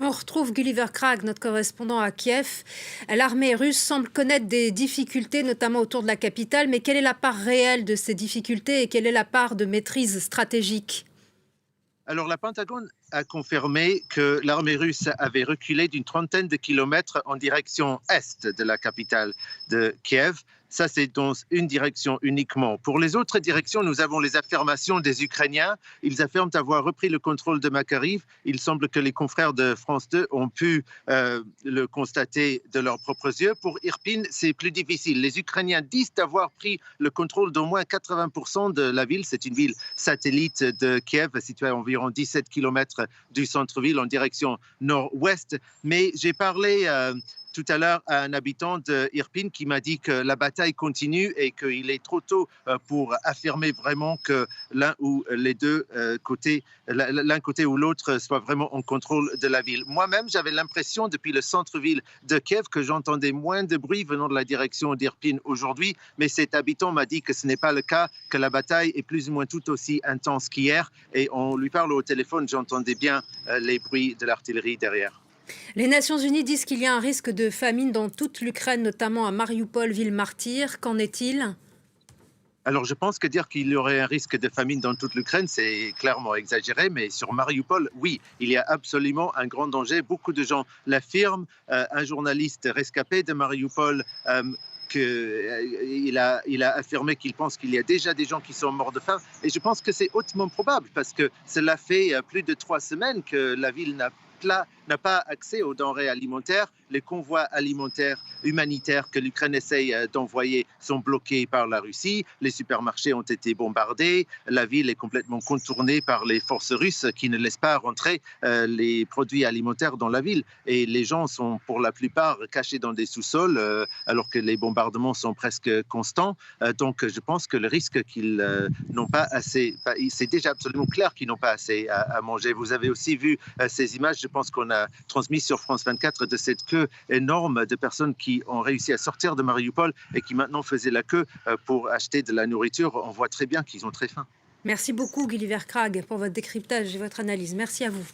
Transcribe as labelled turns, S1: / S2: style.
S1: On retrouve Gulliver Krag, notre correspondant à Kiev. L'armée russe semble connaître des difficultés, notamment autour de la capitale. Mais quelle est la part réelle de ces difficultés et quelle est la part de maîtrise stratégique?
S2: Alors, la Pentagone a confirmé que l'armée russe avait reculé d'une trentaine de kilomètres en direction est de la capitale de Kiev. Ça, c'est dans une direction uniquement. Pour les autres directions, nous avons les affirmations des Ukrainiens. Ils affirment avoir repris le contrôle de Makariv. Il semble que les confrères de France 2 ont pu le constater de leurs propres yeux. Pour Irpin, c'est plus difficile. Les Ukrainiens disent avoir pris le contrôle d'au moins 80% de la ville. C'est une ville satellite de Kiev, située à environ 17 kilomètres du centre-ville en direction nord-ouest. Mais j'ai parlé tout à l'heure à un habitant d'Irpin qui m'a dit que la bataille continue et qu'il est trop tôt pour affirmer vraiment que l'un ou les deux côtés, l'un côté ou l'autre soit vraiment en contrôle de la ville. Moi-même, j'avais l'impression depuis le centre-ville de Kiev que j'entendais moins de bruit venant de la direction d'Irpin aujourd'hui, mais cet habitant m'a dit que ce n'est pas le cas, que la bataille est plus ou moins tout aussi intense qu'hier et on lui parle au téléphone, j'entendais bien les bruits de l'artillerie derrière.
S1: Les Nations Unies disent qu'il y a un risque de famine dans toute l'Ukraine, notamment à Mariupol, ville martyre. Qu'en est-il?
S2: Alors, je pense que dire qu'il y aurait un risque de famine dans toute l'Ukraine, c'est clairement exagéré, mais sur Mariupol, oui, il y a absolument un grand danger. Beaucoup de gens l'affirment. Un journaliste rescapé de Mariupol il a affirmé qu'il pense qu'il y a déjà des gens qui sont morts de faim. Et je pense que c'est hautement probable parce que cela fait plus de 3 semaines que la ville n'a pas accès aux denrées alimentaires. Les convois alimentaires humanitaires que l'Ukraine essaye d'envoyer sont bloqués par la Russie. Les supermarchés ont été bombardés. La ville est complètement contournée par les forces russes qui ne laissent pas rentrer les produits alimentaires dans la ville. Et les gens sont pour la plupart cachés dans des sous-sols alors que les bombardements sont presque constants. Donc je pense que le risque qu'ils n'ont pas assez, c'est déjà absolument clair qu'ils n'ont pas assez à manger. Vous avez aussi vu ces images, je pense qu'on a transmis sur France 24 de cette queue énorme de personnes qui ont réussi à sortir de Mariupol et qui maintenant faisaient la queue pour acheter de la nourriture. On voit très bien qu'ils ont très faim.
S1: Merci beaucoup, Gulliver Krag, pour votre décryptage et votre analyse. Merci à vous.